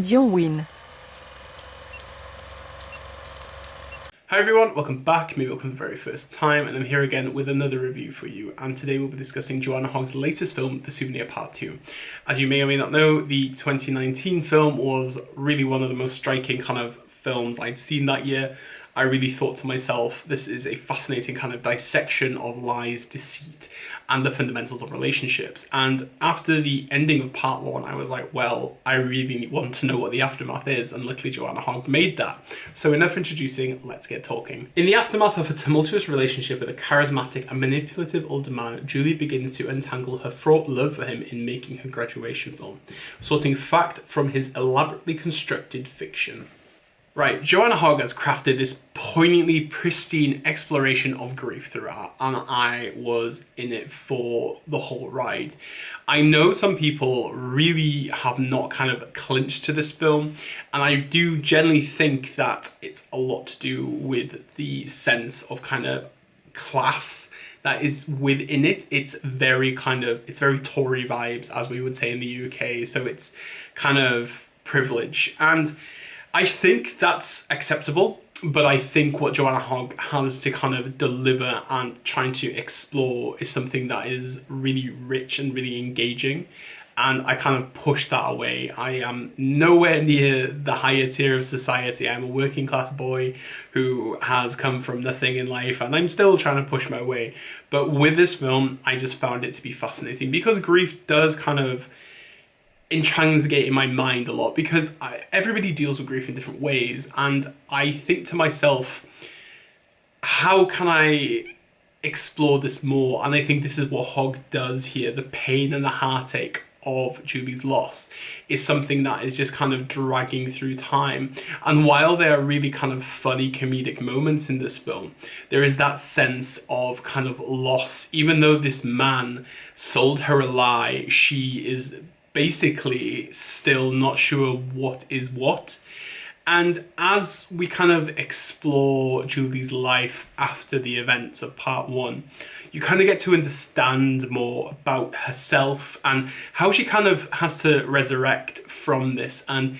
Dion win. Hi everyone, welcome back, maybe welcome for the very first time, and I'm here again with another review for you, and today we'll be discussing Joanna Hogg's latest film, The Souvenir Part 2. As you may or may not know, the 2019 film was really one of the most striking kind of films I'd seen that year. I really thought to myself, this is a fascinating kind of dissection of lies, deceit, and the fundamentals of relationships. And after the ending of part one, I was like, well, I really want to know what the aftermath is, and luckily Joanna Hogg made that. So enough introducing, let's get talking. In the aftermath of a tumultuous relationship with a charismatic and manipulative older man, Julie begins to untangle her fraught love for him in making her graduation film, sorting fact from his elaborately constructed fiction. Right, Joanna Hogg has crafted this poignantly pristine exploration of grief throughout, and I was in it for the whole ride. I know some people really have not kind of clinched to this film, and I do generally think that it's a lot to do with the sense of kind of class that is within it. It's very Tory vibes, as we would say in the UK, so it's kind of privilege. And I think that's acceptable, but I think what Joanna Hogg has to kind of deliver and trying to explore is something that is really rich and really engaging. And I kind of push that away. I am nowhere near the higher tier of society. I'm a working class boy who has come from nothing in life, and I'm still trying to push my way. But with this film, I just found it to be fascinating because grief does kind of intransgate in my mind a lot, because everybody deals with grief in different ways, and I think to myself, how can I explore this more? And I think this is what Hogg does here. The pain and the heartache of Julie's loss is something that is just kind of dragging through time, and while there are really kind of funny comedic moments in this film, there is that sense of kind of loss. Even though this man sold her a lie, she is basically still not sure what is what. And as we kind of explore Julie's life after the events of part one, you kind of get to understand more about herself and how she kind of has to resurrect from this and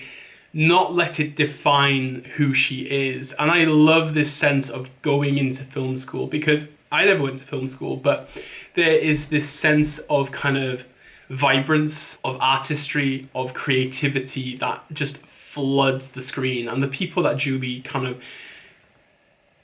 not let it define who she is. And I love this sense of going into film school, because I never went to film school, but there is this sense of kind of vibrance, of artistry, of creativity that just floods the screen. And the people that Julie kind of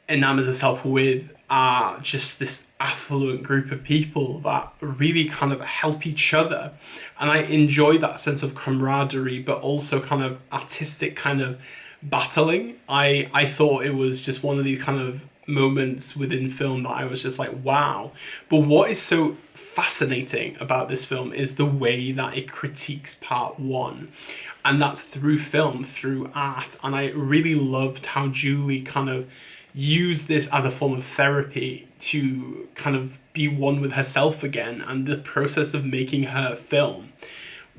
enamors herself with are just this affluent group of people that really kind of help each other. And I enjoy that sense of camaraderie, but also kind of artistic kind of battling. I thought it was just one of these kind of moments within film that I was just like, wow. But what is so fascinating about this film is the way that it critiques part one, and that's through film, through art. And I really loved how Julie kind of used this as a form of therapy to kind of be one with herself again, and the process of making her film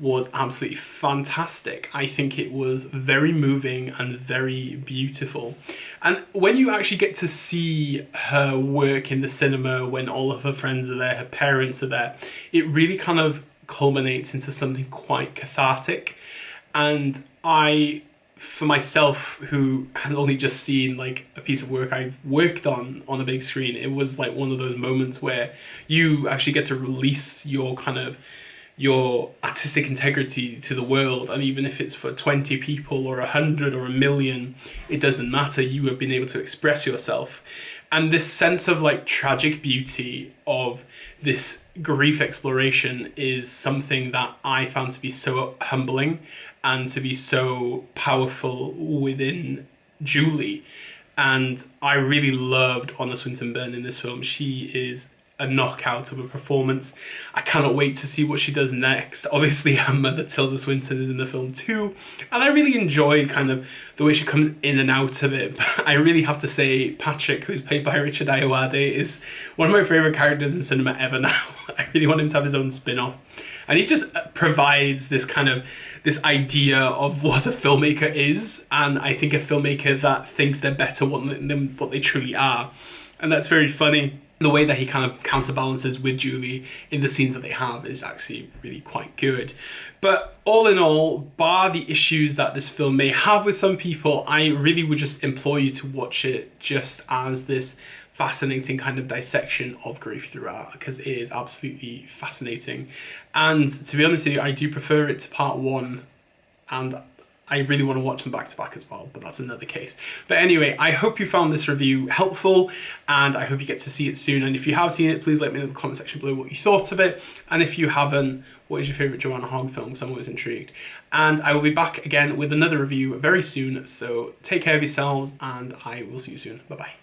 was absolutely fantastic. I think it was very moving and very beautiful. And when you actually get to see her work in the cinema, when all of her friends are there, her parents are there, it really kind of culminates into something quite cathartic. And for myself, who has only just seen like a piece of work I've worked on a big screen, it was like one of those moments where you actually get to release your artistic integrity to the world. And even if it's for 20 people or 100 or 1,000,000, it doesn't matter. You have been able to express yourself. And this sense of like tragic beauty of this grief exploration is something that I found to be so humbling and to be so powerful within Julie. And I really loved Anna Swinton-Byrne in this film. She is a knockout of a performance. I cannot wait to see what she does next. Obviously, her mother, Tilda Swinton, is in the film too, and I really enjoy kind of the way she comes in and out of it. But I really have to say, Patrick, who's played by Richard Ayoade, is one of my favourite characters in cinema ever now. I really want him to have his own spin-off. And he just provides this kind of, this idea of what a filmmaker is, and I think a filmmaker that thinks they're better than what they truly are. And that's very funny. the way that he kind of counterbalances with Julie in the scenes that they have is actually really quite good. But all in all, bar the issues that this film may have with some people, I really would just implore you to watch it just as this fascinating kind of dissection of grief throughout, because it is absolutely fascinating. And to be honest with you, I do prefer it to part one, and I really want to watch them back to back as well, but that's another case. But anyway, I hope you found this review helpful, and I hope you get to see it soon. And if you have seen it, please let me know in the comment section below what you thought of it. And if you haven't, what is your favourite Joanna Hogg film? Because I'm always intrigued. And I will be back again with another review very soon. So take care of yourselves, and I will see you soon. Bye bye.